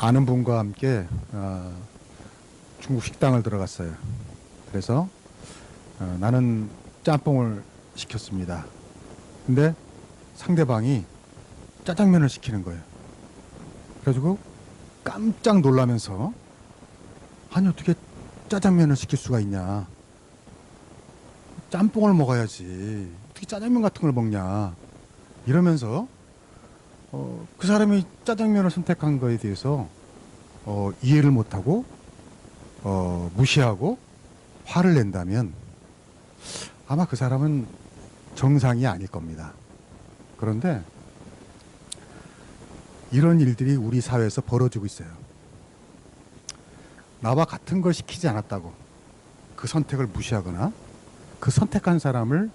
아는 분과 함께 중국 식당을 들어갔어요. 그래서 나는 짬뽕을 시켰습니다. 근데 상대방이 짜장면을 시키는 거예요. 그래가지고 깜짝 놀라면서 아니 어떻게 짜장면을 시킬 수가 있냐. 짬뽕을 먹어야지. 어떻게 짜장면 같은 걸 먹냐. 이러면서 그 사람이 짜장면을 선택한 거에 대해서 이해를 못하고 무시하고 화를 낸다면 아마 그 사람은 정상이 아닐 겁니다. 그런데 이런 일들이 우리 사회에서 벌어지고 있어요. 나와 같은 걸 시키지 않았다고 그 선택을 무시하거나 그 선택한 사람을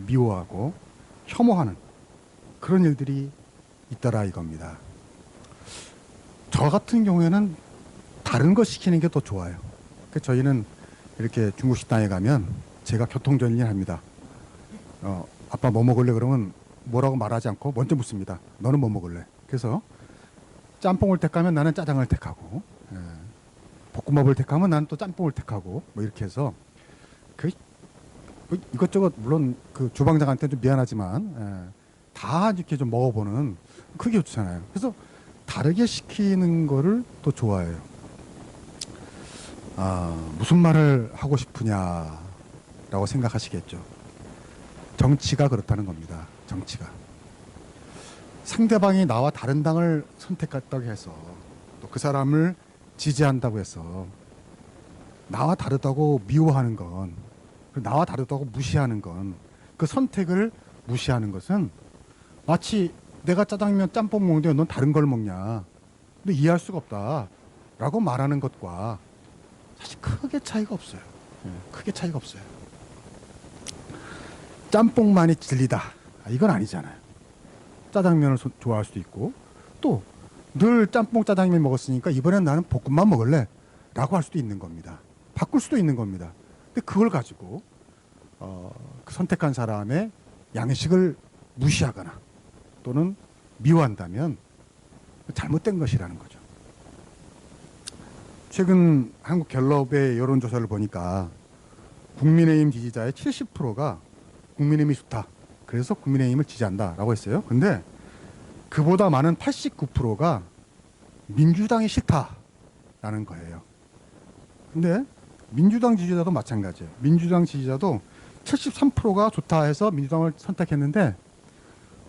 미워하고 혐오하는 그런 일들이 있더라 이겁니다. 저 같은 경우에는 다른 거 시키는 게 더 좋아요. 저희는 이렇게 중국 식당에 가면 제가 교통정리를 합니다. 아빠 뭐 먹을래? 그러면 뭐라고 말하지 않고 먼저 묻습니다. 너는 뭐 먹을래? 그래서 짬뽕을 택하면 나는 짜장을 택하고, 볶음밥을 택하면 나는 또 짬뽕을 택하고, 뭐 이렇게 해서 그 이것저것 물론 그 주방장한테 좀 미안하지만 다 이렇게 좀 먹어보는 그게 좋잖아요. 그래서 다르게 시키는 거를 또 좋아해요. 무슨 말을 하고 싶으냐라고 생각하시겠죠. 정치가 그렇다는 겁니다. 정치가. 상대방이 나와 다른 당을 선택했다고 해서 또 그 사람을 지지한다고 해서 나와 다르다고 미워하는 건, 나와 다르다고 무시하는 건, 그 선택을 무시하는 것은 마치 내가 짜장면 짬뽕 먹는데 넌 다른 걸 먹냐. 너 이해할 수가 없다. 라고 말하는 것과 사실 크게 차이가 없어요. 크게 차이가 없어요. 짬뽕만이 진리다. 이건 아니잖아요. 짜장면을 좋아할 수도 있고 또 늘 짬뽕 짜장면 먹었으니까 이번엔 나는 볶음밥 먹을래 라고 할 수도 있는 겁니다. 바꿀 수도 있는 겁니다. 근데 그걸 가지고 그 선택한 사람의 양식을 무시하거나 또는 미워한다면 잘못된 것이라는 거죠. 최근 한국 갤럽의 여론조사를 보니까 국민의힘 지지자의 70%가 국민의힘이 좋다. 그래서 국민의힘을 지지한다라고 했어요. 근데 그보다 많은 89%가 민주당이 싫다라는 거예요. 근데 민주당 지지자도 마찬가지예요. 민주당 지지자도 73%가 좋다 해서 민주당을 선택했는데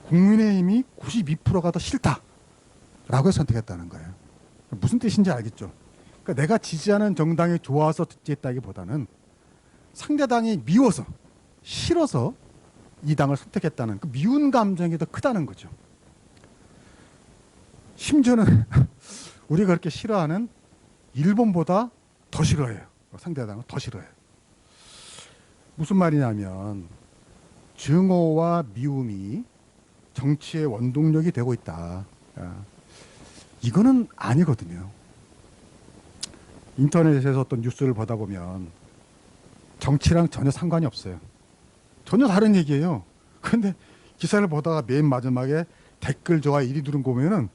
국민의힘이 92%가 더 싫다라고 해서 선택했다는 거예요. 무슨 뜻인지 알겠죠? 그러니까 내가 지지하는 정당이 좋아서 지지했다기보다는 상대당이 미워서 싫어서 이 당을 선택했다는 그 미운 감정이 더 크다는 거죠. 심지어는 우리가 그렇게 싫어하는 일본보다 더 싫어해요. 상대당은 더 싫어해요. 무슨 말이냐면 증오와 미움이 정치의 원동력이 되고 있다. 이거는 아니거든요. 인터넷에서 어떤 뉴스를 보다 보면 정치랑 전혀 상관이 없어요. 전혀 다른 얘기예요. 그런데 기사를 보다가 맨 마지막에 댓글 좋아 1위 누른 거 보면은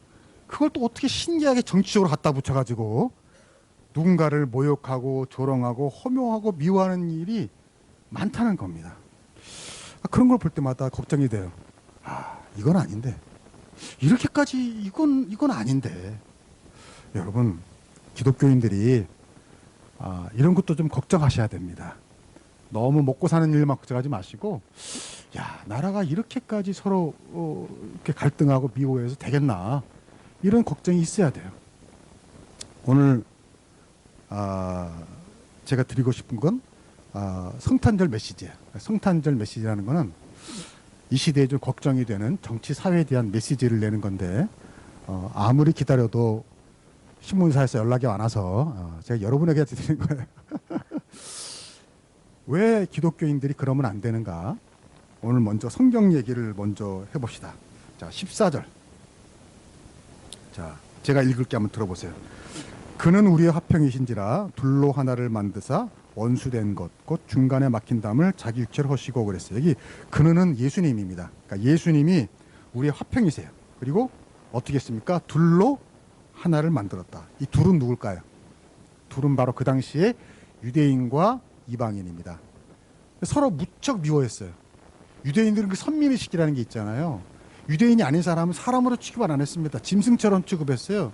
그걸 또 어떻게 신기하게 정치적으로 갖다 붙여가지고 누군가를 모욕하고 조롱하고 허명하고 미워하는 일이 많다는 겁니다. 그런 걸 볼 때마다 걱정이 돼요. 이건 아닌데. 이렇게까지 이건 아닌데. 여러분, 기독교인들이 이런 것도 좀 걱정하셔야 됩니다. 너무 먹고 사는 일만 걱정하지 마시고, 나라가 이렇게까지 서로 이렇게 갈등하고 미워해서 되겠나, 이런 걱정이 있어야 돼요. 오늘 제가 드리고 싶은 건 성탄절 메시지예요. 성탄절 메시지라는 거는 이 시대에 좀 걱정이 되는 정치 사회에 대한 메시지를 내는 건데, 아무리 기다려도 신문사에서 연락이 안 와서 제가 여러분에게 드리는 거예요. 왜 기독교인들이 그러면 안 되는가? 오늘 먼저 성경 얘기를 먼저 해봅시다. 자, 14절. 자, 제가 읽을게 한번 들어보세요. 그는 우리의 화평이신지라 둘로 하나를 만드사 원수된 것 곧 중간에 막힌 담을 자기 육체로 허시고 그랬어요. 여기 그는 예수님입니다. 그러니까 예수님이 우리의 화평이세요. 그리고 어떻게 했습니까? 둘로 하나를 만들었다. 이 둘은 누굴까요? 둘은 바로 그 당시에 유대인과 이방인입니다. 서로 무척 미워했어요. 유대인들은 그 선민의식이라는 게 있잖아요. 유대인이 아닌 사람은 사람으로 취급을 안 했습니다. 짐승처럼 취급했어요.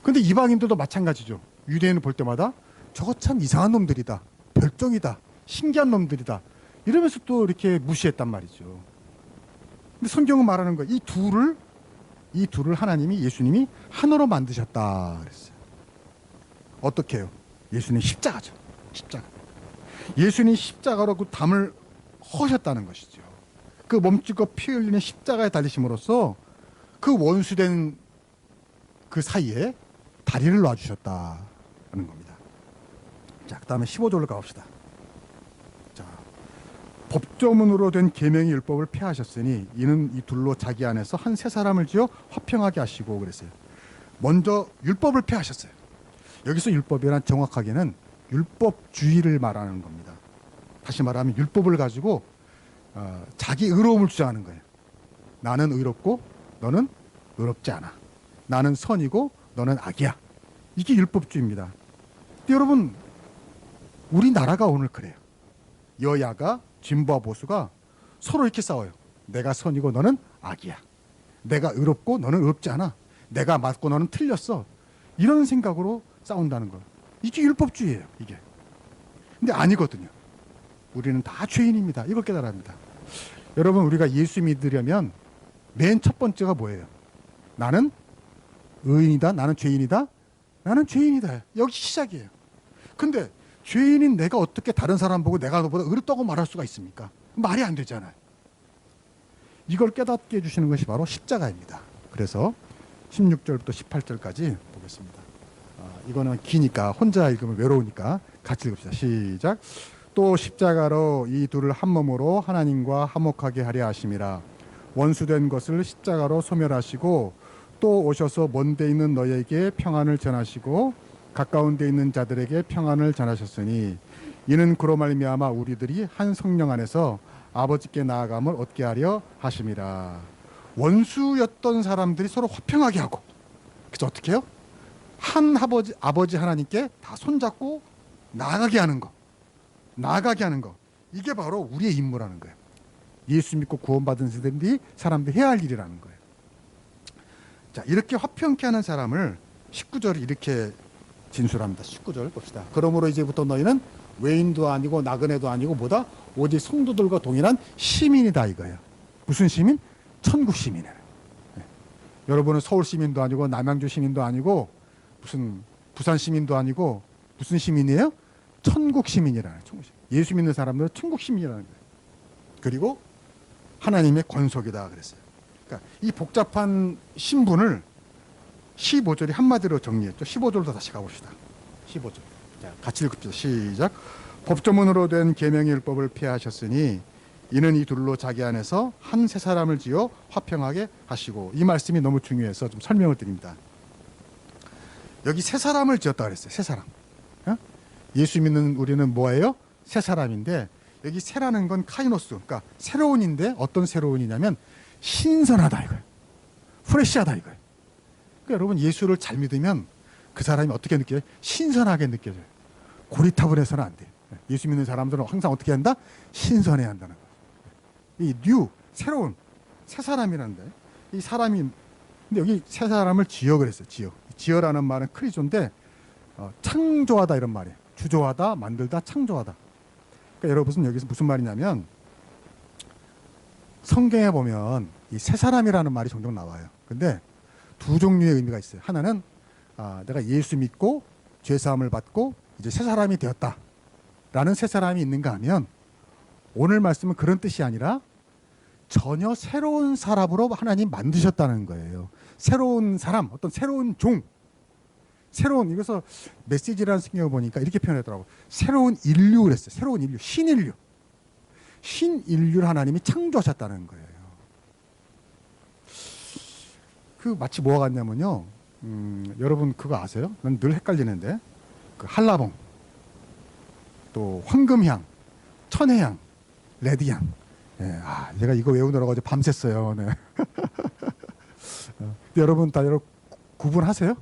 근데 이방인들도 마찬가지죠. 유대인을 볼 때마다 저거 참 이상한 놈들이다. 별종이다. 신기한 놈들이다. 이러면서 또 이렇게 무시했단 말이죠. 근데 성경은 말하는 거예요. 이 둘을 하나님이, 예수님이 하나로 만드셨다 그랬어요. 어떻게 해요? 예수님 십자가죠. 십자가. 예수님 십자가로 그 담을 허셨다는 것이죠. 그 몸짓고 피 흘리는 십자가에 달리심으로써 그 원수된 그 사이에 다리를 놔주셨다는 겁니다. 자, 그 다음에 15절로 가봅시다. 자, 법조문으로 된 계명의 율법을 폐하셨으니 이는 이 둘로 자기 안에서 한 세 사람을 지어 화평하게 하시고 그랬어요. 먼저 율법을 폐하셨어요. 여기서 율법이란 정확하게는 율법주의를 말하는 겁니다. 다시 말하면 율법을 가지고 자기 의로움을 주장하는 거예요. 나는 의롭고 너는 의롭지 않아. 나는 선이고 너는 악이야. 이게 율법주의입니다. 근데 여러분, 우리나라가 오늘 그래요. 여야가, 진보와 보수가 서로 이렇게 싸워요. 내가 선이고 너는 악이야. 내가 의롭고 너는 의롭지 않아. 내가 맞고 너는 틀렸어. 이런 생각으로 싸운다는 거예요. 이게 율법주의예요, 이게. 근데 아니거든요. 우리는 다 죄인입니다. 이걸 깨달아야 합니다. 여러분, 우리가 예수 믿으려면 맨 첫 번째가 뭐예요? 나는 의인이다. 나는 죄인이다. 나는 죄인이다. 여기 시작이에요. 근데 죄인인 내가 어떻게 다른 사람 보고 내가 너보다 의롭다고 말할 수가 있습니까? 말이 안 되잖아요. 이걸 깨닫게 해주시는 것이 바로 십자가입니다. 그래서 16절부터 18절까지 보겠습니다. 이거는 기니까 혼자 읽으면 외로우니까 같이 읽읍시다. 시작. 또 십자가로 이 둘을 한 몸으로 하나님과 화목하게 하려 하심이라. 원수된 것을 십자가로 소멸하시고 또 오셔서 먼 데 있는 너희에게 평안을 전하시고 가까운 데 있는 자들에게 평안을 전하셨으니 이는 그로 말미암아 우리들이 한 성령 안에서 아버지께 나아감을 얻게 하려 하심이라. 원수였던 사람들이 서로 화평하게 하고, 그래서 어떻게 해요? 한 아버지 하나님께 다 손잡고 나아가게 하는 거. 나아가게 하는 거. 이게 바로 우리의 임무라는 거예요. 예수 믿고 구원받은 사람들이 해야 할 일이라는 거예요. 자, 이렇게 화평케 하는 사람을 19절이 이렇게 진술합니다. 19절 봅시다. 그러므로 이제부터 너희는 외인도 아니고 나그네도 아니고 뭐다? 오직 성도들과 동일한 시민이다 이거예요. 무슨 시민? 천국 시민이에요. 네. 여러분은 서울 시민도 아니고 남양주 시민도 아니고 무슨 부산 시민도 아니고 무슨 시민이에요? 천국 시민이라는 거예요. 예수 믿는 사람들은 천국 시민이라는 거예요. 그리고 하나님의 권속이다 그랬어요. 그러니까 이 복잡한 신분을 15절이 한마디로 정리했죠. 15절도 다시 가봅시다. 15절. 자, 같이 읽읍시다. 시작. 법조문으로 된 계명의 율법을 폐하셨으니 이는 이 둘로 자기 안에서 한 세 사람을 지어 화평하게 하시고. 이 말씀이 너무 중요해서 좀 설명을 드립니다. 여기 세 사람을 지었다 그랬어요. 세 사람. 예수 믿는 우리는 뭐예요? 세 사람인데 여기 세라는 건 카이노스, 그러니까 새로운인데 어떤 새로운이냐면 신선하다 이거예요. 프레시하다 이거예요. 그러니까 여러분, 예수를 잘 믿으면 그 사람이 어떻게 느껴요? 신선하게 느껴져요. 고리타분해서는 안 돼요. 예수 믿는 사람들은 항상 어떻게 한다? 신선해야 한다는 거예요. 이 뉴, 새로운, 새 사람이라는데 이 사람이, 근데 여기 새 사람을 지어 그랬어요. 지어라는 말은 크리조인데 창조하다 이런 말이에요. 주조하다, 만들다, 창조하다. 그러니까 여러분, 여기서 무슨 말이냐면 성경에 보면 이 새 사람이라는 말이 종종 나와요. 근데 두 종류의 의미가 있어요. 하나는 내가 예수 믿고 죄 사함을 받고 이제 새 사람이 되었다 라는 새 사람이 있는가 하면, 오늘 말씀은 그런 뜻이 아니라 전혀 새로운 사람으로 하나님 만드셨다는 거예요. 새로운 사람, 어떤 새로운 종, 새로운, 이것서 메시지라는 성경을 보니까 이렇게 표현하더라고요. 새로운 인류 그랬어요. 새로운 인류, 신인류. 신인류를 하나님이 창조하셨다는 거예요. 그 마치 뭐가 같냐면요. 여러분 그거 아세요? 난 늘 헷갈리는데 그 한라봉, 또 황금향, 천혜향, 레드향. 네, 제가 이거 외우느라고 어제 밤샜어요. 네. 여러분 다 구분하세요?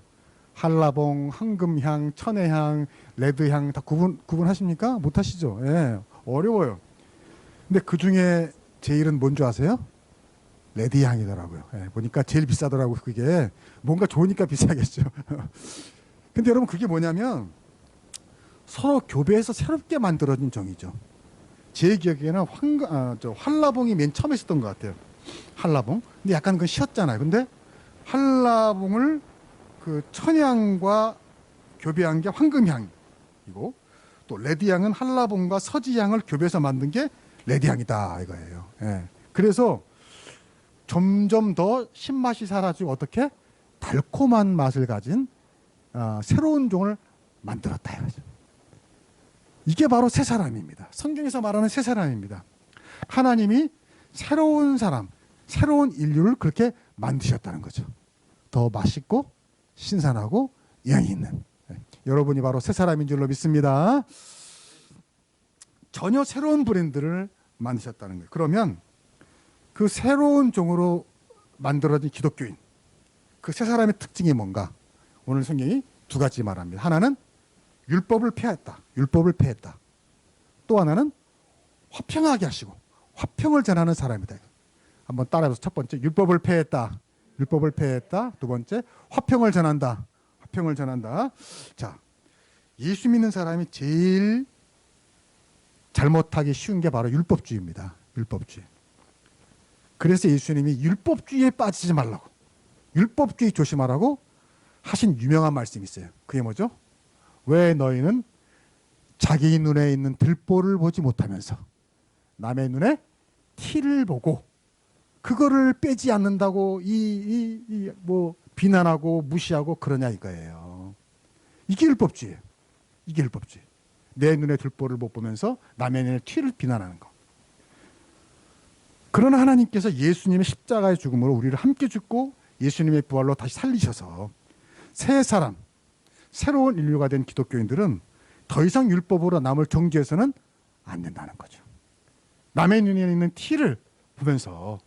한라봉, 황금향, 천혜향, 레드향 다 구분하십니까? 못하시죠? 예, 어려워요. 근데 그 중에 제일은 뭔 줄 아세요? 레드향이더라고요. 예, 보니까 제일 비싸더라고요. 그게 뭔가 좋으니까 비싸겠죠. 근데 여러분 그게 뭐냐면 서로 교배해서 새롭게 만들어진 정이죠. 제 기억에는 한라봉이 맨 처음에 있었던 것 같아요. 한라봉. 근데 약간 그건 쉬었잖아요. 근데 한라봉을 그 천향과 교배한 게 황금향이고 또 레드향은 한라봉과 서지향을 교배해서 만든 게 레드향이다 이거예요. 예. 그래서 점점 더 신맛이 사라지고 어떻게 달콤한 맛을 가진 새로운 종을 만들었다 이거죠. 이게 바로 새 사람입니다. 성경에서 말하는 새 사람입니다. 하나님이 새로운 사람, 새로운 인류를 그렇게 만드셨다는 거죠. 더 맛있고 신선하고 영이 있는. 여러분이 바로 새 사람인 줄로 믿습니다. 전혀 새로운 브랜드를 만드셨다는 거예요. 그러면 그 새로운 종으로 만들어진 기독교인, 그 새 사람의 특징이 뭔가? 오늘 성경이 두 가지 말합니다. 하나는 율법을 폐했다. 율법을 폐했다. 또 하나는 화평하게 하시고 화평을 전하는 사람이다. 한번 따라해서 첫 번째 율법을 폐했다. 율법을 폐했다. 두 번째 화평을 전한다. 화평을 전한다. 자, 예수 믿는 사람이 제일 잘못하기 쉬운 게 바로 율법주의입니다. 율법주의. 그래서 예수님이 율법주의에 빠지지 말라고, 율법주의 조심하라고 하신 유명한 말씀이 있어요. 그게 뭐죠? 왜 너희는 자기 눈에 있는 들보를 보지 못하면서 남의 눈에 티를 보고 그거를 빼지 않는다고 뭐 비난하고 무시하고 그러냐 이거예요. 이게 율법주의예요. 이게 율법주의. 내 눈에 들보를 못 보면서 남의 눈에 티를 비난하는 거. 그러나 하나님께서 예수님의 십자가의 죽음으로 우리를 함께 죽고 예수님의 부활로 다시 살리셔서 새 사람, 새로운 인류가 된 기독교인들은 더 이상 율법으로 남을 정죄해서는 안 된다는 거죠. 남의 눈에 있는 티를 보면서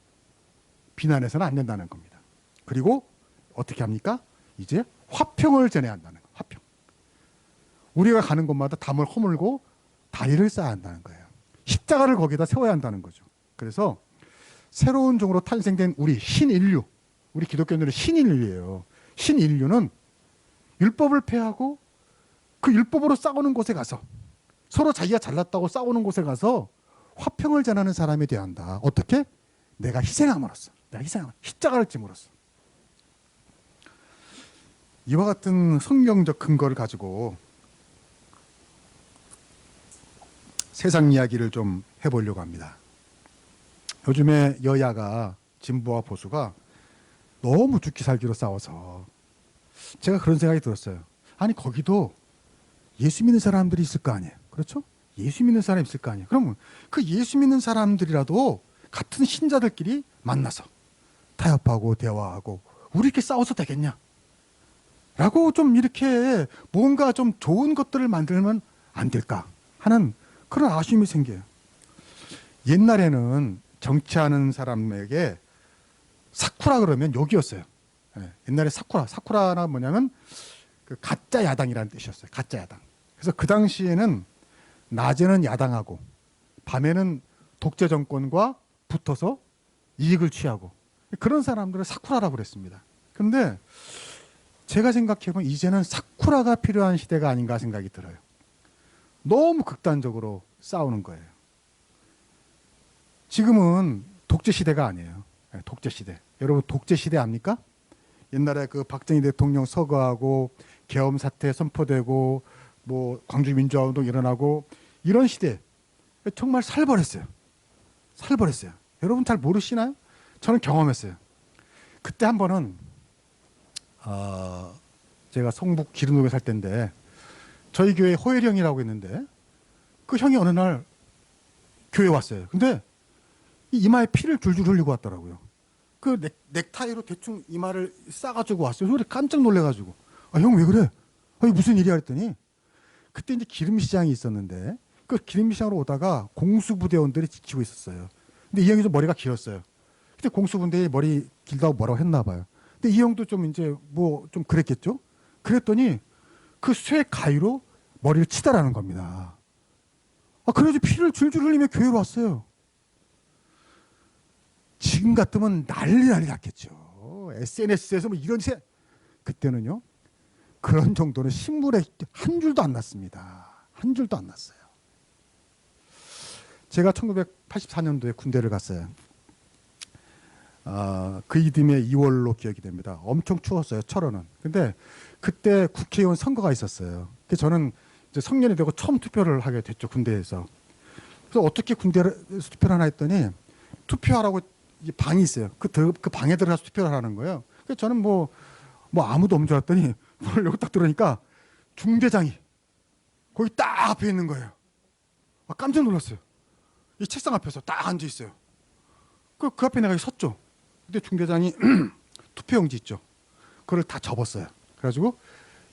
비난해서는 안 된다는 겁니다. 그리고 어떻게 합니까? 이제 화평을 전해야 한다는 거예요. 화평. 우리가 가는 곳마다 담을 허물고 다리를 쌓아야 한다는 거예요. 십자가를 거기다 세워야 한다는 거죠. 그래서 새로운 종으로 탄생된 우리 신인류, 우리 기독교인들은 신인류예요. 신인류는 율법을 폐하고 그 율법으로 싸우는 곳에 가서 서로 자기가 잘났다고 싸우는 곳에 가서 화평을 전하는 사람이 되어야 한다. 어떻게? 내가 희생함으로써. 내가 희생함으로써. 십자가를 짐으로써. 이와 같은 성경적 근거를 가지고 세상 이야기를 좀 해보려고 합니다. 요즘에 여야가 진보와 보수가 너무 죽기 살기로 싸워서 제가 그런 생각이 들었어요. 아니 거기도 예수 믿는 사람들이 있을 거 아니에요. 그렇죠? 예수 믿는 사람이 있을 거 아니에요. 그러면 그 예수 믿는 사람들이라도 같은 신자들끼리 만나서 타협하고 대화하고 우리 이렇게 싸워서 되겠냐? 라고 좀 이렇게 뭔가 좀 좋은 것들을 만들면 안 될까 하는 그런 아쉬움이 생겨요. 옛날에는 정치하는 사람에게 사쿠라 그러면 욕이었어요. 옛날에 사쿠라가 뭐냐면 그 가짜 야당이라는 뜻이었어요. 가짜 야당. 그래서 그 당시에는 낮에는 야당하고 밤에는 독재 정권과 붙어서 이익을 취하고 그런 사람들을 사쿠라라고 그랬습니다. 그런데 제가 생각해보면 이제는 사쿠라가 필요한 시대가 아닌가 생각이 들어요. 너무 극단적으로 싸우는 거예요. 지금은 독재 시대가 아니에요. 독재 시대. 여러분 독재 시대 압니까? 옛날에 그 박정희 대통령 서거하고 계엄 사태 선포되고 뭐 광주 민주화 운동 일어나고 이런 시대 정말 살벌했어요. 살벌했어요. 여러분 잘 모르시나요? 저는 경험했어요. 그때 한 번은 제가 성북 기름동에 살 때인데 저희 교회 호엘 형이라고 있는데 그 형이 어느 날 교회 왔어요. 근데 이마에 피를 줄줄 흘리고 왔더라고요. 그 넥타이로 대충 이마를 싸가지고 왔어요. 그래서 깜짝 놀래가지고 형 왜 그래? 이게 무슨 일이야 했더니 그때 이제 기름시장이 있었는데 그 기름시장으로 오다가 공수부대원들이 지키고 있었어요. 근데 이 형이 좀 머리가 길었어요. 근데 공수부대에 머리 길다고 뭐라고 했나 봐요. 근데 이 형도 좀 이제 뭐 좀 그랬겠죠. 그랬더니 그 쇠 가위로 머리를 치다라는 겁니다. 그래서 피를 줄줄 흘리며 교회로 왔어요. 지금 같으면 난리 났겠죠. SNS에서 뭐 이런 그때는요. 그런 정도는 신문에 한 줄도 안 났습니다. 한 줄도 안 났어요. 제가 1984년도에 군대를 갔어요. 그 이듬해 2월로 기억이 됩니다. 엄청 추웠어요. 철원은. 근데 그때 국회의원 선거가 있었어요. 그래서 저는 이제 성년이 되고 처음 투표를 하게 됐죠. 군대에서. 그래서 어떻게 군대에서 투표를 하나 했더니 투표하라고 방이 있어요. 그 방에 들어가서 투표를 하는 거예요. 그래서 저는 뭐 아무도 없는 줄 알았더니 문을 열고 딱 들어오니까 중대장이 거기 딱 앞에 있는 거예요. 깜짝 놀랐어요. 이 책상 앞에서 딱 앉아 있어요. 그 앞에 내가 섰죠. 근데 중대장이 투표용지 있죠. 그걸 다 접었어요. 그래가지고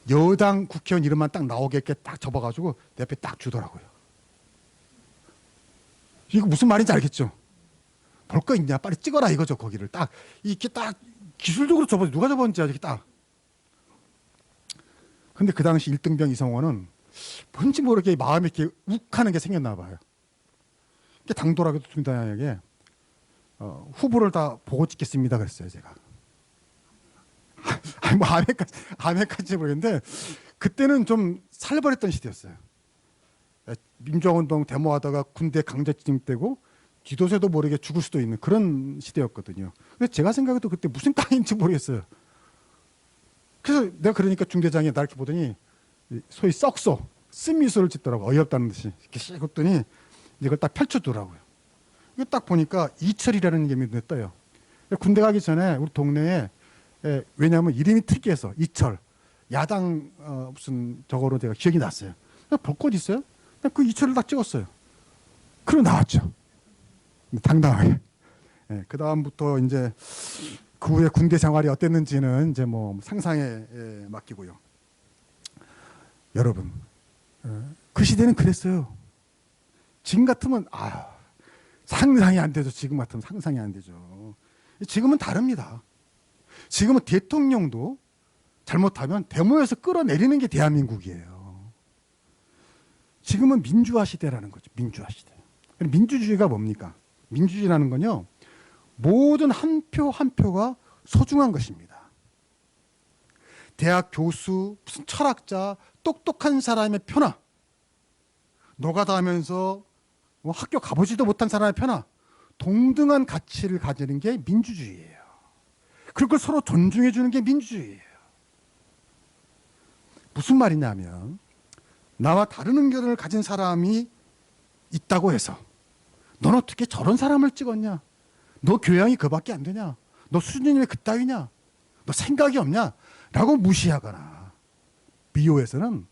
여당 국회의원 이름만 딱 나오게끔 딱 접어가지고 내 앞에 딱 주더라고요. 이거 무슨 말인지 알겠죠? 볼 거 있냐? 빨리 찍어라 이거죠. 거기를 딱 이렇게 딱 기술적으로 접어 누가 접었는지 이렇게 딱. 근데 그 당시 1등병 이성원은 뭔지 모르게 마음에 이렇게 욱하는 게 생겼나 봐요. 당돌하게도 중대장에게 후보를 다 보고 찍겠습니다 그랬어요. 제가. 아니 뭐 아메까지 모르겠는데 그때는 좀 살벌했던 시대였어요. 민주화운동 데모하다가 군대 강제 진입되고 뒤도새도 모르게 죽을 수도 있는 그런 시대였거든요. 근데 제가 생각해도 그때 무슨 땅인지 모르겠어요. 그래서 내가 그러니까 중대장이 나 이렇게 보더니 소위 썩소 쓴미소를 짓더라고. 어이없다는 듯이 이렇게 씩 했더니 이걸 딱 펼쳐두더라고요. 이거 딱 보니까 이철이라는 게 눈에 떠요. 군대 가기 전에 우리 동네에 왜냐하면 이름이 특이해서 이철 야당 무슨 저거로 제가 기억이 났어요. 벚꽃 있어요? 그 이철을 딱 찍었어요. 그리고 나왔죠. 당당하게. 그 다음부터 이제 그 후에 군대 생활이 어땠는지는 이제 뭐 상상에 맡기고요. 여러분, 그 시대는 그랬어요. 지금 같으면 상상이 안 되죠. 지금 같으면 상상이 안 되죠. 지금은 다릅니다. 지금은 대통령도 잘못하면 데모에서 끌어내리는 게 대한민국이에요. 지금은 민주화 시대라는 거죠. 민주화 시대. 민주주의가 뭡니까? 민주주의라는 건요. 모든 한 표 한 표가 소중한 것입니다. 대학 교수, 무슨 철학자, 똑똑한 사람의 표나 노가다 하면서 학교 가보지도 못한 사람의 표나 동등한 가치를 가지는 게 민주주의예요. 그걸 서로 존중해 주는 게 민주주의예요. 무슨 말이냐면 나와 다른 의견을 가진 사람이 있다고 해서 넌 어떻게 저런 사람을 찍었냐? 너 교양이 그밖에 안 되냐? 너 수준이 왜 그따위냐? 너 생각이 없냐? 라고 무시하거나 비호해서는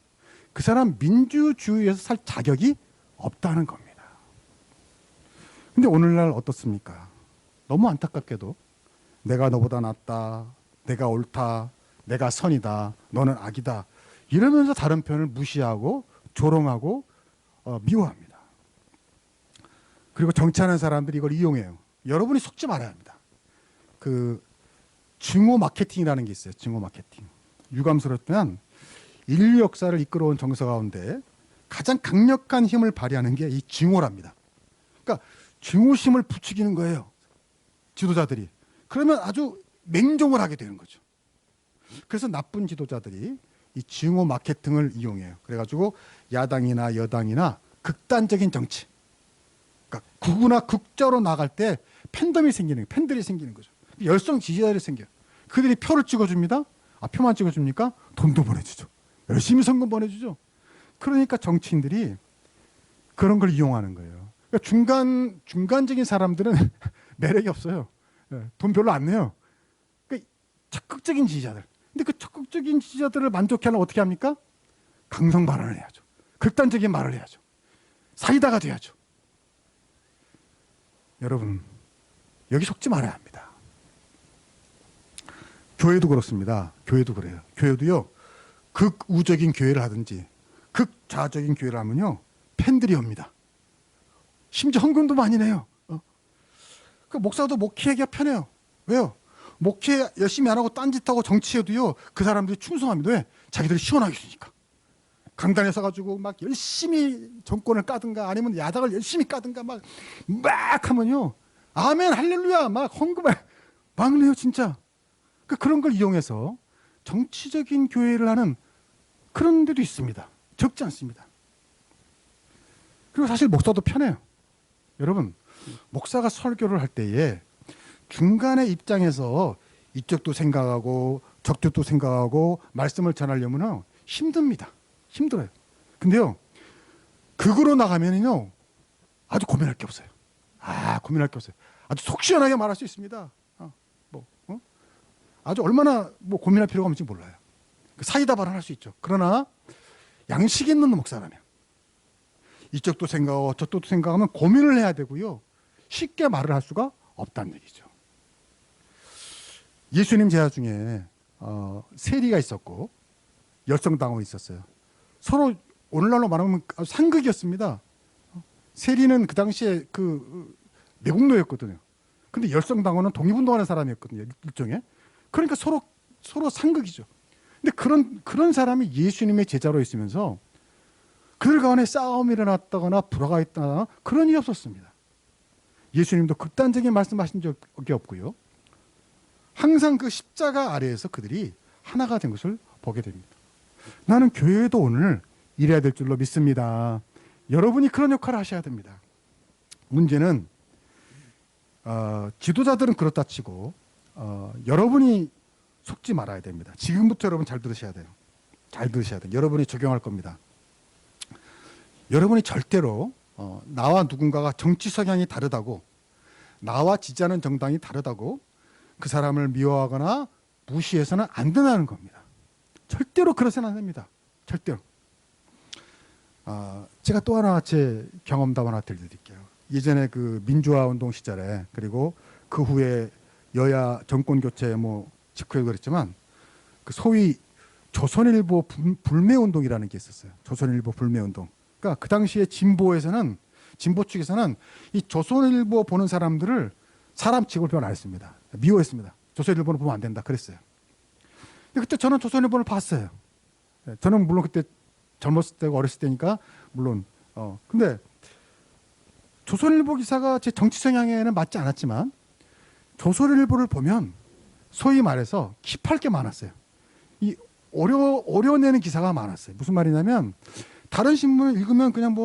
그 사람 민주주의에서 살 자격이 없다는 겁니다. 근데 오늘날 어떻습니까? 너무 안타깝게도 내가 너보다 낫다, 내가 옳다, 내가 선이다, 너는 악이다 이러면서 다른 편을 무시하고 조롱하고 미워합니다. 그리고 정치하는 사람들이 이걸 이용해요. 여러분이 속지 말아야 합니다. 그 증오 마케팅이라는 게 있어요. 증오 마케팅. 유감스럽지만 인류 역사를 이끌어온 정서 가운데 가장 강력한 힘을 발휘하는 게 이 증오랍니다. 그러니까 증오심을 부추기는 거예요. 지도자들이. 그러면 아주 맹종을 하게 되는 거죠. 그래서 나쁜 지도자들이 이 증오 마케팅을 이용해요. 그래가지고 야당이나 여당이나 극단적인 정치, 그러니까 극우나 극좌로 나갈 때 팬덤이 생기는, 팬들이 생기는 거죠. 열성 지지자들이 생겨요. 그들이 표를 찍어줍니다. 표만 찍어줍니까? 돈도 보내주죠. 열심히 선거 보내주죠. 그러니까 정치인들이 그런 걸 이용하는 거예요. 그러니까 중간적인 사람들은 매력이 없어요. 돈 별로 안 내요. 그러니까 적극적인 지지자들. 근데 그 적극적인 지지자들을 만족해 하려면 어떻게 합니까? 강성 발언을 해야죠. 극단적인 말을 해야죠. 사이다가 돼야죠. 여러분, 여기 속지 말아야 합니다. 교회도 그렇습니다. 교회도 그래요. 교회도요, 극우적인 교회를 하든지 극좌적인 교회를 하면요, 팬들이 옵니다. 심지어 헌금도 많이 내요. 그 목사도 목회하기가 편해요. 왜요? 목회 열심히 안 하고 딴짓하고 정치해도요, 그 사람들이 충성합니다. 왜? 자기들이 시원하게 있으니까. 강단에 서가지고 막 열심히 정권을 까든가 아니면 야당을 열심히 까든가 막 하면요, 아멘 할렐루야 막 헌금을 막 내요 진짜. 그런 걸 이용해서 정치적인 교회를 하는 그런 데도 있습니다. 적지 않습니다. 그리고 사실 목사도 편해요. 여러분, 목사가 설교를 할 때에 중간에 입장에서 이쪽도 생각하고 저쪽도 생각하고 말씀을 전하려면 힘듭니다. 힘들어요. 근데요, 극으로 나가면요, 아주 고민할 게 없어요. 고민할 게 없어요. 아주 속 시원하게 말할 수 있습니다. 아주 얼마나 고민할 필요가 없는지 몰라요. 사이다 발언할 수 있죠. 그러나 양식 있는 목사라면 이쪽도 생각하고 저쪽도 생각하면 고민을 해야 되고요, 쉽게 말을 할 수가 없다는 얘기죠. 예수님 제자 중에 세리가 있었고 열성당원이 있었어요. 서로 오늘날로 말하면 상극이었습니다. 세리는 그 당시에 매국노였거든요. 근데 열성당원은 독립운동하는 사람이었거든요, 일종의. 그러니까 서로 상극이죠. 근데 그런 사람이 예수님의 제자로 있으면서 그들 간에 싸움이 일어났다거나 불화가 있다거나 그런 일이 없었습니다. 예수님도 극단적인 말씀하신 적이 없고요. 항상 그 십자가 아래에서 그들이 하나가 된 것을 보게 됩니다. 나는 교회에도 오늘 이래야 될 줄로 믿습니다. 여러분이 그런 역할을 하셔야 됩니다. 문제는 지도자들은 그렇다 치고 여러분이 속지 말아야 됩니다. 지금부터 여러분 잘 들으셔야 돼요. 잘 들으셔야 돼요. 여러분이 적용할 겁니다. 여러분이 절대로 나와 누군가가 정치 성향이 다르다고, 나와 지지하는 정당이 다르다고 그 사람을 미워하거나 무시해서는 안 된다는 겁니다. 절대로 그러서는 안 됩니다. 절대로. 제가 또 하나 제 경험담 하나 들려드릴게요. 예전에 그 민주화 운동 시절에, 그리고 그 후에 여야 정권 교체 직후에 그랬지만, 그 소위 조선일보 불매 운동이라는 게 있었어요. 조선일보 불매 운동. 그러니까 그 당시에 진보 측에서는 이 조선일보 보는 사람들을 사람 취급을 별로 안 했습니다. 미워했습니다. 조선일보는 보면 안 된다 그랬어요. 근데 그때 저는 조선일보를 봤어요. 저는 물론 그때 젊었을 때고 어렸을 때니까 물론 근데 조선일보 기사가 제 정치 성향에는 맞지 않았지만 조선일보를 보면 소위 말해서 킵할 게 많았어요. 이 어려내는 기사가 많았어요. 무슨 말이냐면 다른 신문을 읽으면 그냥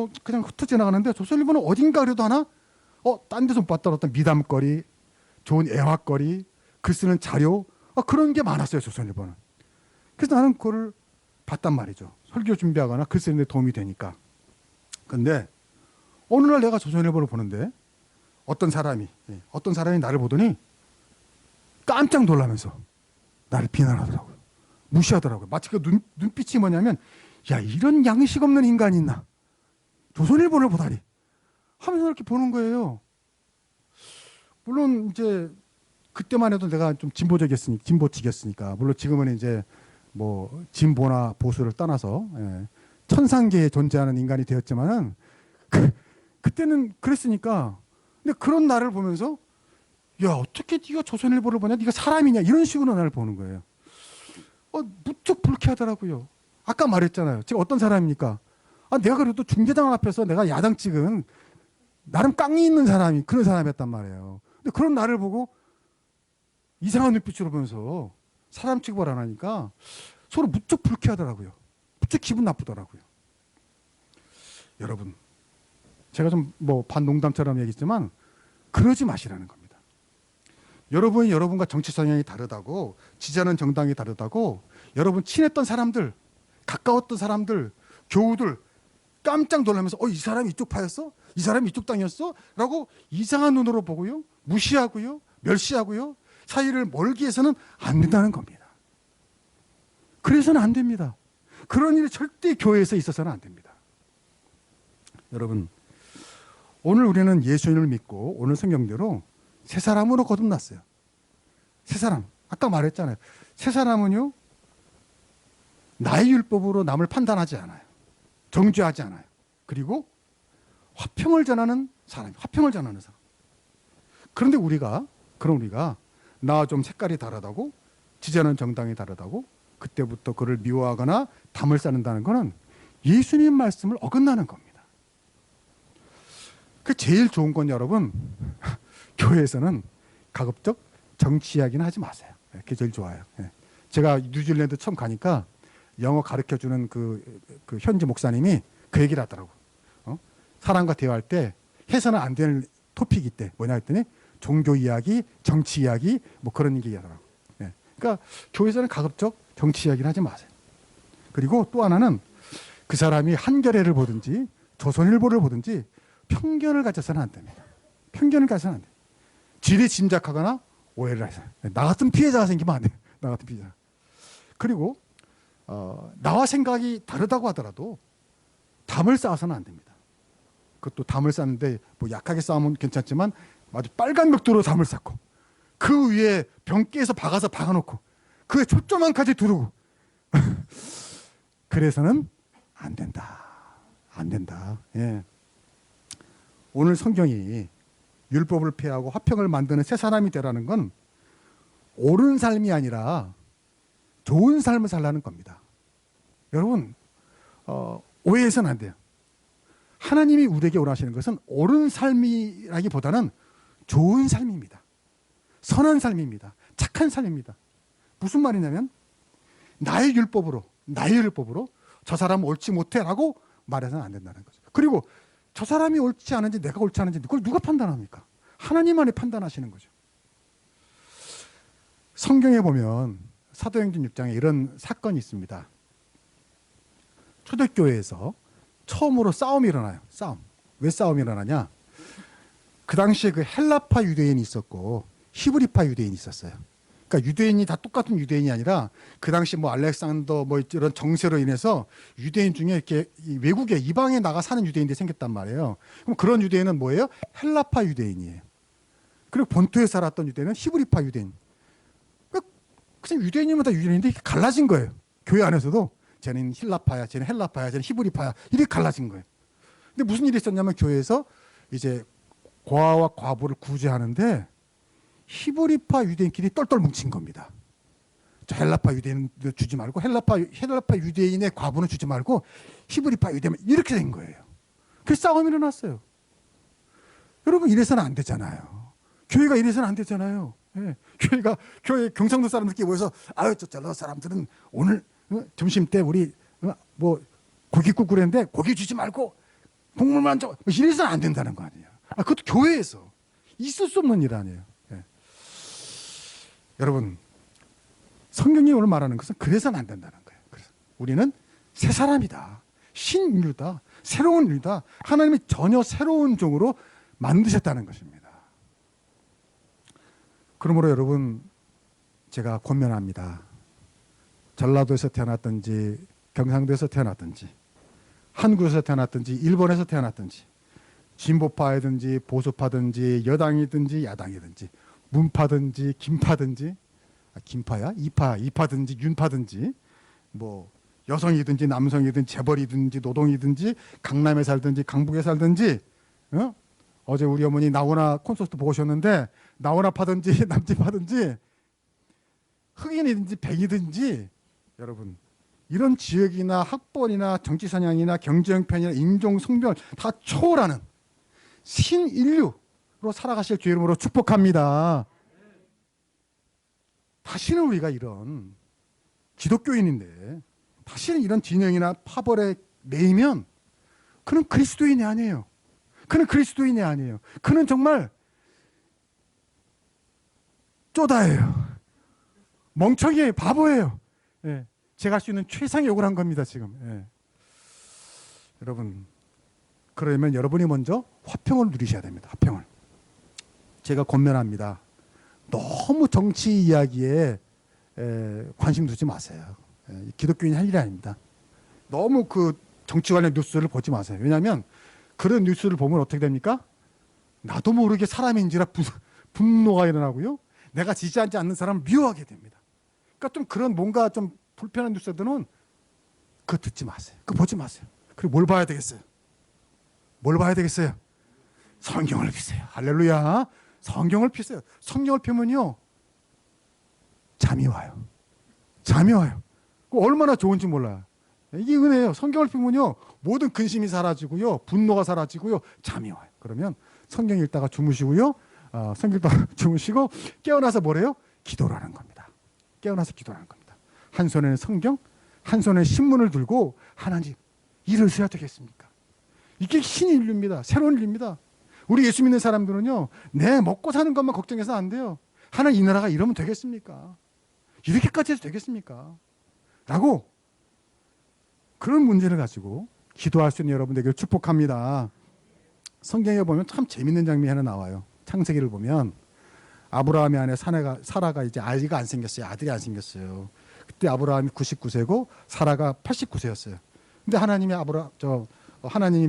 흩어 지나가는데 조선일보는 어딘가 그래도 하나 딴 데서 못 봤다 어떤 미담거리, 좋은 애화거리, 글 쓰는 자료 그런 게 많았어요. 조선일보는. 그래서 나는 그거를 봤단 말이죠. 설교 준비하거나 글 쓰는 데 도움이 되니까. 근데 어느 날 내가 조선일보를 보는데 어떤 사람이 나를 보더니 깜짝 놀라면서 나를 비난하더라고요. 무시하더라고요. 마치 그 눈빛이 뭐냐면, 야, 이런 양식 없는 인간이 있나? 조선일보를 보다니 하면서 이렇게 보는 거예요. 물론 이제 그때만 해도 내가 좀 진보적이었으니까 물론 지금은 이제 진보나 보수를 떠나서 천상계에 존재하는 인간이 되었지만은 그때는 그랬으니까. 근데 그런 나를 보면서, 야, 어떻게 네가 조선일보를 보냐? 네가 사람이냐? 이런 식으로 나를 보는 거예요. 무척 불쾌하더라고요. 아까 말했잖아요. 제가 어떤 사람입니까? 내가 그래도 중대당 앞에서 내가 야당 찍은 나름 깡이 있는 사람이 그런 사람이었단 말이에요. 근데 그런 나를 보고 이상한 눈빛으로 보면서 사람 취급을 안 하니까 서로 무척 불쾌하더라고요. 무척 기분 나쁘더라고요. 여러분, 제가 좀 반농담처럼 얘기했지만 그러지 마시라는 겁니다. 여러분이 여러분과 정치 성향이 다르다고, 지지하는 정당이 다르다고, 여러분 친했던 사람들, 가까웠던 사람들, 교우들 깜짝 놀라면서 이 사람이 이쪽 파였어? 이 사람이 이쪽 당이었어? 라고 이상한 눈으로 보고요, 무시하고요, 멸시하고요, 사이를 멀게 해서는 안 된다는 겁니다. 그래서는 안 됩니다. 그런 일이 절대 교회에서 있어서는 안 됩니다. 여러분, 오늘 우리는 예수님을 믿고 오늘 성경대로 새 사람으로 거듭났어요. 새 사람. 아까 말했잖아요. 새 사람은요, 나의 율법으로 남을 판단하지 않아요. 정죄하지 않아요. 그리고 화평을 전하는 사람. 그런데 우리가 나와 좀 색깔이 다르다고, 지지하는 정당이 다르다고 그때부터 그를 미워하거나 담을 쌓는다는 것은 예수님 말씀을 어긋나는 겁니다. 그 제일 좋은 건 여러분, 교회에서는 가급적 정치 이야기는 하지 마세요. 그게 제일 좋아요. 제가 뉴질랜드 처음 가니까 영어 가르쳐주는 그 현지 목사님이 그 얘기를 하더라고. 사람과 대화할 때 해서는 안 되는 토픽이 있대. 뭐냐 했더니 종교 이야기, 정치 이야기, 뭐 그런 얘기 하더라고. 그러니까 교회에서는 가급적 정치 이야기를 하지 마세요. 그리고 또 하나는 그 사람이 한겨레를 보든지 조선일보를 보든지 편견을 가져서는 안 됩니다. 편견을 가져서는 안 돼요. 지레 짐작하거나 오해를 해서 나 같은 피해자가 생기면 안 돼요. 나 같은 피해자. 그리고 나와 생각이 다르다고 하더라도 담을 쌓아서는 안 됩니다. 그것도 담을 쌓는데 뭐 약하게 쌓으면 괜찮지만 아주 빨간 벽돌로 담을 쌓고 그 위에 병깨에서 박아놓고 그에 초점만까지 두르고 그래서는 안 된다. 안 된다. 예. 오늘 성경이 율법을 폐하고 화평을 만드는 새 사람이 되라는 건 옳은 삶이 아니라 좋은 삶을 살라는 겁니다. 여러분 오해해서는 안 돼요. 하나님이 우리에게 원하시는 것은 옳은 삶이라기보다는 좋은 삶입니다. 선한 삶입니다. 착한 삶입니다. 무슨 말이냐면 나의 율법으로 저 사람은 옳지 못해라고 말해서는 안 된다는 거죠. 그리고 저 사람이 옳지 않은지 내가 옳지 않은지 그걸 누가 판단합니까? 하나님만이 판단하시는 거죠. 성경에 보면 사도행전 6장에 이런 사건이 있습니다. 초대교회에서 처음으로 싸움이 일어나요. 싸움. 왜 싸움이 일어나냐? 그 당시에 그 헬라파 유대인이 있었고 히브리파 유대인이 있었어요. 그러니까 유대인이 다 똑같은 유대인이 아니라 그 당시 뭐 알렉산더 뭐 이런 정세로 인해서 유대인 중에 이렇게 외국에 이방에 나가 사는 유대인들이 생겼단 말이에요. 그럼 그런 유대인은 뭐예요? 헬라파 유대인이에요. 그리고 본토에 살았던 유대인은 히브리파 유대인. 그냥 유대인이면 다 유대인인데 이렇게 갈라진 거예요. 교회 안에서도 쟤는 힐라파야, 쟤는 헬라파야, 쟤는 히브리파야 이렇게 갈라진 거예요. 근데 무슨 일이 있었냐면 교회에서 이제 고아와 과부를 구제하는데 히브리파 유대인끼리 똘똘 뭉친 겁니다. 저 헬라파 유대인 주지 말고 헬라파 유대인의 과부는 주지 말고 히브리파 유대인 이렇게 된 거예요. 그래서 싸움이 일어났어요. 여러분 이래서는 안 되잖아요. 교회가 이래서는 안 되잖아요. 예. 교회 경상도 사람들끼리 모여서 아유 저 전라도 사람들은 오늘 점심 때 우리 뭐 고깃국 끓였는데 고기 주지 말고 국물만 줘. 이래서는 안 된다는 거 아니에요. 그것도 교회에서 있을 수 없는 일 아니에요. 예. 여러분 성경이 오늘 말하는 것은 그래서는 안 된다는 거예요. 그래서 우리는 새 사람이다. 신인류다. 새로운 인류다. 하나님이 전혀 새로운 종으로 만드셨다는 것입니다. 그러므로 여러분 제가 권면합니다. 전라도에서 태어났든지 경상도에서 태어났든지 한국에서 태어났든지 일본에서 태어났든지 진보파이든지 보수파든지 여당이든지 야당이든지 문파든지 김파든지 김파야? 이파든지 윤파든지 뭐 여성이든지 남성이든지 재벌이든지 노동이든지 강남에 살든지 강북에 살든지 어제 우리 어머니 나오나 콘서트 보고 오셨는데 나오나 파든지 남집 파든지 흑인이든지 백이든지 여러분 이런 지역이나 학번이나 정치 성향이나 경제 형편이나 인종 성별 다 초월하는 신인류로 살아가실 주의 이름으로 축복합니다. 다시는 우리가 이런 기독교인인데 다시는 이런 진영이나 파벌에 매이면 그는 그리스도인이 아니에요. 그는 그리스도인이 아니에요. 그는 정말 쪼다예요. 멍청이에요. 바보예요. 예. 제가 할 수 있는 최상의 욕을 한 겁니다. 지금. 예. 여러분 그러면 여러분이 먼저 화평을 누리셔야 됩니다. 화평을. 제가 권면합니다. 너무 정치 이야기에 관심 두지 마세요. 기독교인이 할 일이 아닙니다. 너무 그 정치 관련 뉴스를 보지 마세요. 왜냐하면 그런 뉴스를 보면 어떻게 됩니까? 나도 모르게 사람인지라 분노가 일어나고요. 내가 지지하지 않는 사람을 미워하게 됩니다. 그러니까 좀 그런 뭔가 좀 불편한 뉴스들은 그거 듣지 마세요. 그거 보지 마세요. 그리고 뭘 봐야 되겠어요? 뭘 봐야 되겠어요? 성경을 피세요. 할렐루야. 성경을 피세요. 성경을 펴면요. 잠이 와요. 잠이 와요. 얼마나 좋은지 몰라요. 이게 은혜예요. 성경을 펴면요, 모든 근심이 사라지고요, 분노가 사라지고요, 잠이 와요. 그러면 성경 읽다가 주무시고요, 성경 읽다가 주무시고 깨어나서 뭐래요? 기도를 하는 겁니다. 깨어나서 기도하는 겁니다. 한 손에는 성경, 한 손에 신문을 들고 하나님 이러셔야 되겠습니까? 이게 신의 인류입니다. 새로운 인류입니다. 우리 예수 믿는 사람들은요, 내 먹고 사는 것만 걱정해서 안 돼요. 하나님 이 나라가 이러면 되겠습니까? 이렇게까지 해도 되겠습니까? 라고 그런 문제를 가지고 기도할 수 있는 여러분 되기를 축복합니다. 성경에 보면 참 재밌는 장면이 하나 나와요. 창세기를 보면 아브라함의 아내 사라가 이제 아이가 안 생겼어요. 아들이 안 생겼어요. 그때 아브라함이 99세고 사라가 89세였어요. 근데 하나님이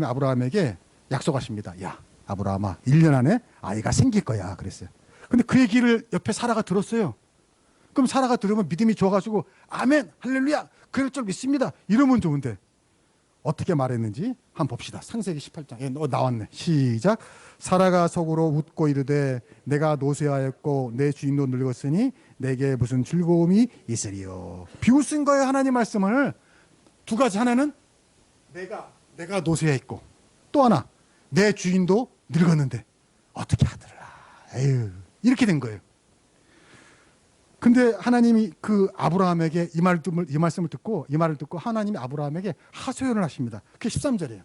아브라함에게 약속하십니다. 야, 아브라함아, 1년 안에 아이가 생길 거야. 그랬어요. 근데 그 얘기를 옆에 사라가 들었어요. 그럼 사라가 들으면 믿음이 좋아가지고 아멘, 할렐루야, 그럴 줄 믿습니다. 이러면 좋은데 어떻게 말했는지 한번 봅시다. 창세기 18장에 나왔네. 시작. 사라가 속으로 웃고 이르되 내가 노쇠하였고 내 주인도 늙었으니 내게 무슨 즐거움이 있으리요. 비웃은 거예요. 하나님 말씀을 두 가지. 하나는 내가 노쇠했고, 또 하나 내 주인도 늙었는데 어떻게 하더라. 에휴, 이렇게 된 거예요. 근데 하나님이 그 아브라함에게 이 말씀을 듣고, 이 말을 듣고 하나님이 아브라함에게 하소연을 하십니다. 그게 13절이에요.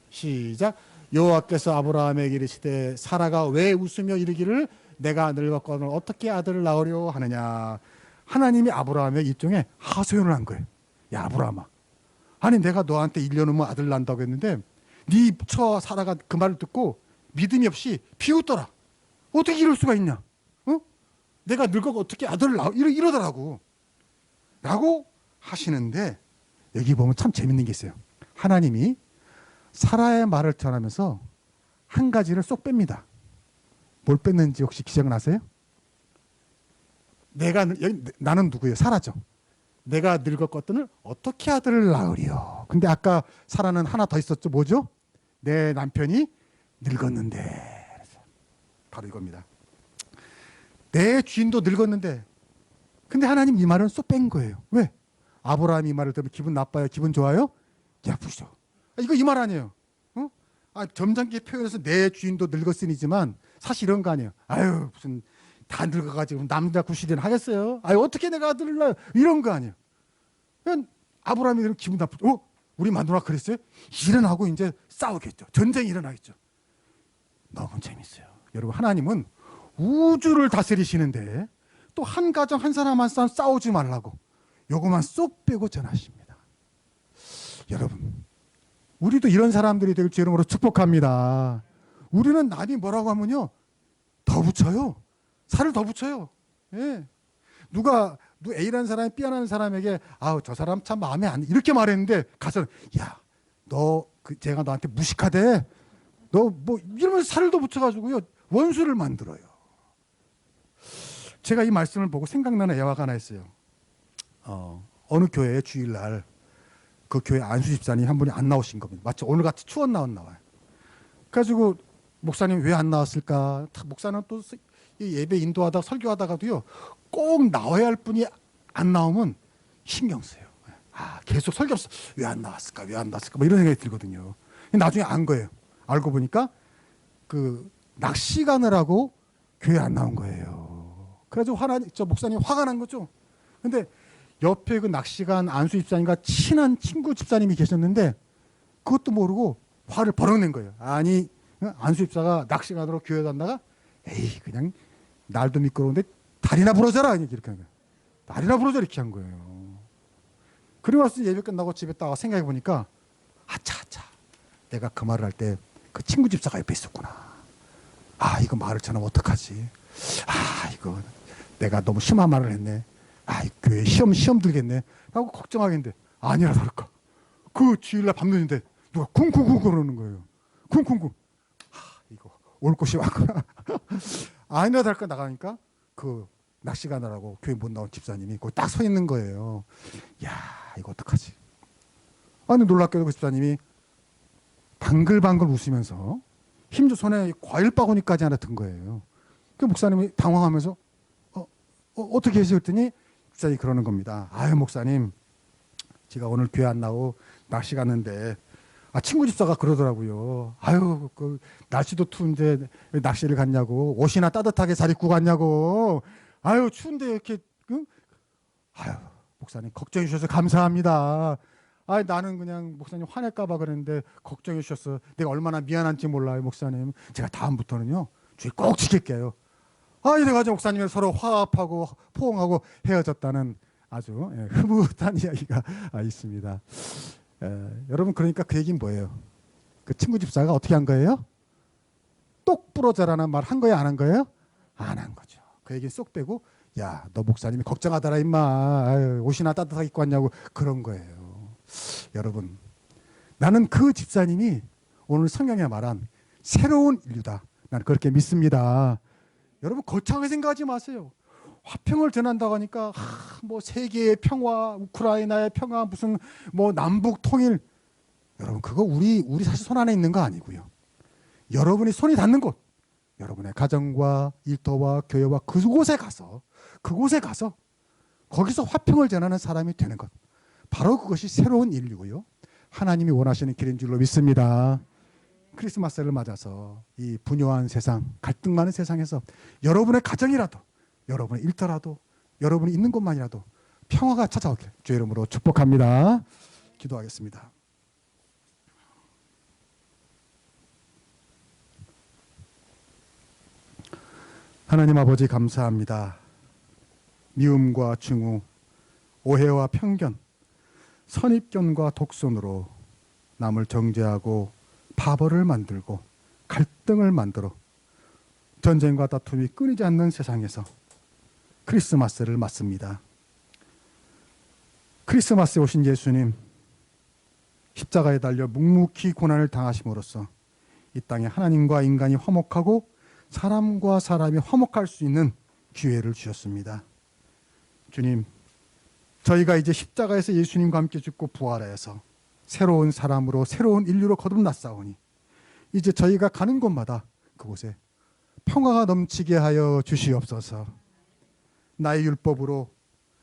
시작. 여호와께서 아브라함에게 이르시되 사라가 왜 웃으며 이르기를 내가 늙었거늘 어떻게 아들을 낳으려 하느냐. 하나님이 아브라함의 일종의 하소연을 한 거예요. 야, 아브라함아, 아니 내가 너한테 1년 후면 아들 낳는다고 했는데 네 처 사라가 그 말을 듣고 믿음이 없이 비웃더라. 어떻게 이럴 수가 있냐. 내가 늙어서 어떻게 아들을 낳아 이러더라고 라고 하시는데, 여기 보면 참 재밌는 게 있어요. 하나님이 사라의 말을 전하면서 한 가지를 쏙 뺍니다. 뭘 뺐는지 혹시 기억나세요? 나는 누구예요? 사라죠. 내가 늙었거든을 어떻게 아들을 낳으리요. 근데 아까 사라는 하나 더 있었죠. 뭐죠? 내 남편이 늙었는데. 바로 이겁니다. 내 주인도 늙었는데. 근데 하나님 이 말은 쏙 뺀 거예요. 왜? 아브라함이 이 말을 들으면 기분 나빠요? 기분 좋아요? 야부죠. 이거 이 말 아니에요. 점잖게 표현해서 내 주인도 늙었으니지만 사실 이런 거 아니에요. 아유, 무슨 다 늙어가지고 남자 구실이나 하겠어요? 아유, 어떻게 내가 아들을 낳아요? 이런 거 아니에요. 그냥 아브라함이 그러면 기분 나쁘죠. 우리 마누라 그랬어요? 일어나고 이제 싸우겠죠. 전쟁이 일어나겠죠. 너무 재밌어요. 여러분, 하나님은 우주를 다스리시는데 또 한 가정 한 사람만 싸우지 말라고 요거만 쏙 빼고 전하십니다. 여러분, 우리도 이런 사람들이 될 주 이름으로 축복합니다. 우리는 남이 뭐라고 하면요, 더 붙여요. 살을 더 붙여요. 예. 누가 A라는 사람이 B라는 사람에게 아우 저 사람 참 마음에 안 이렇게 말했는데 가서 야, 제가 너한테 무식하대. 너 뭐 이러면서 살을 더 붙여가지고요 원수를 만들어요. 제가 이 말씀을 보고 생각나는 예화가 하나 있어요. 어느 교회에 주일날 그 교회 안수 집사님 한 분이 안 나오신 겁니다. 마치 오늘같이 추원 나와요. 그래가지고 목사님 왜 안 나왔을까? 목사는 또 예배 인도하다 설교하다가도요 꼭 나와야 할 분이 안 나오면 신경 써요. 계속 설교 없어. 왜 안 나왔을까? 왜 안 나왔을까? 뭐 이런 생각이 들거든요. 나중에 안 거예요. 알고 보니까 그 낚시 가느라고 교회 안 나온 거예요. 그래가지고 저 목사님 화가 난 거죠. 근데 옆에 그 낚시간 안수 집사님과 친한 친구 집사님이 계셨는데 그것도 모르고 화를 버럭 낸 거예요. 아니, 안수 집사가 낚시 가느라고 교회 갔다가 에이 그냥 날도 미끄러운데 다리나 부러져라 이렇게 한 거예요. 다리나 부러져 이렇게 한 거예요. 그리고 나서 예배 끝나고 집에 딱 생각해 보니까 아차 내가 그 말을 할 때 그 친구 집사가 옆에 있었구나. 이거 말을 전하면 어떡하지? 이거 내가 너무 심한 말을 했네. 이 교회 시험 들겠네 라고 걱정하겠는데 아니라 다를까. 그 주일날 밤늦은데 누가 쿵쿵쿵 그러는 거예요. 쿵쿵쿵. 이거 올 곳이 왔구나. 아니라 다를까 나가니까 그 낚시 가느라고 교회 못 나온 집사님이 거기 딱 서 있는 거예요. 야, 이거 어떡하지? 아니 놀랍게도 그 집사님이 방글방글 웃으면서 힘줘 손에 과일 바구니까지 하나 든 거예요. 그 목사님이 당황하면서 어떻게 해서 그랬더니 집사님이 그러는 겁니다. 아유 목사님, 제가 오늘 교회 안 나오고 낚시 갔는데 친구 집사가 그러더라고요. 아유 그 날씨도 추운데 왜 낚시를 갔냐고, 옷이나 따뜻하게 잘 입고 갔냐고. 아유 추운데 이렇게 응? 아유 목사님 걱정해 주셔서 감사합니다. 아 나는 그냥 목사님 화낼까 봐 그랬는데 걱정해 주셔서 내가 얼마나 미안한지 몰라요 목사님. 제가 다음부터는요 주의 꼭 지킬게요. 이래가지고 목사님이 서로 화합하고 포옹하고 헤어졌다는 아주 흐뭇한 이야기가 있습니다. 여러분 그러니까 그 얘기는 뭐예요? 그 친구 집사가 어떻게 한 거예요? 똑 부러져라는 말 한 거예요? 안 한 거예요? 안 한 거죠. 그 얘기 쏙 빼고 야 너 목사님이 걱정하더라 임마. 아유, 옷이나 따뜻하게 입고 왔냐고 그런 거예요. 여러분 나는 그 집사님이 오늘 성경에 말한 새로운 인류다. 나는 그렇게 믿습니다. 여러분 거창하게 생각하지 마세요. 화평을 전한다고 하니까 뭐 세계의 평화, 우크라이나의 평화, 무슨 뭐 남북 통일. 여러분 그거 우리 사실 손 안에 있는 거 아니고요. 여러분이 손이 닿는 곳, 여러분의 가정과 일터와 교회와 그곳에 가서 거기서 화평을 전하는 사람이 되는 것. 바로 그것이 새로운 인류고요. 하나님이 원하시는 길인 줄로 믿습니다. 크리스마스를 맞아서 이 분요한 세상, 갈등 많은 세상에서 여러분의 가정이라도, 여러분의 일터라도, 여러분이 있는 곳만이라도 평화가 찾아오길 주의 이름으로 축복합니다. 기도하겠습니다. 하나님 아버지 감사합니다. 미움과 증오, 오해와 편견, 선입견과 독선으로 남을 정죄하고 바보를 만들고 갈등을 만들어 전쟁과 다툼이 끊이지 않는 세상에서 크리스마스를 맞습니다. 크리스마스에 오신 예수님, 십자가에 달려 묵묵히 고난을 당하심으로써 이 땅에 하나님과 인간이 화목하고 사람과 사람이 화목할 수 있는 기회를 주셨습니다. 주님, 저희가 이제 십자가에서 예수님과 함께 죽고 부활하여서 새로운 사람으로 새로운 인류로 거듭났사오니 이제 저희가 가는 곳마다 그곳에 평화가 넘치게 하여 주시옵소서. 나의 율법으로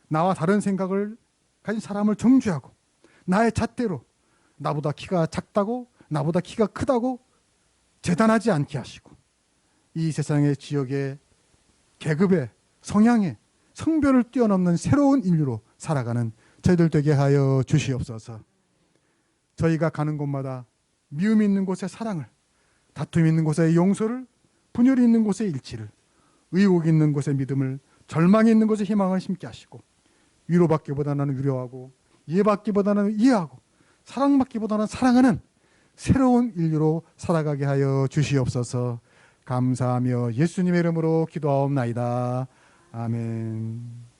나와 다른 생각을 가진 사람을 정죄하고 나의 잣대로 나보다 키가 작다고 나보다 키가 크다고 재단하지 않게 하시고 이 세상의 지역의 계급의 성향의 성별을 뛰어넘는 새로운 인류로 살아가는 저희들 되게 하여 주시옵소서. 저희가 가는 곳마다 미움이 있는 곳에 사랑을, 다툼이 있는 곳에 용서를, 분열이 있는 곳에 일치를, 의혹이 있는 곳에 믿음을, 절망이 있는 곳에 희망을 심게 하시고 위로받기보다는 위로하고 이해받기보다는 이해하고 사랑받기보다는 사랑하는 새로운 인류로 살아가게 하여 주시옵소서. 감사하며 예수님의 이름으로 기도하옵나이다. 아멘.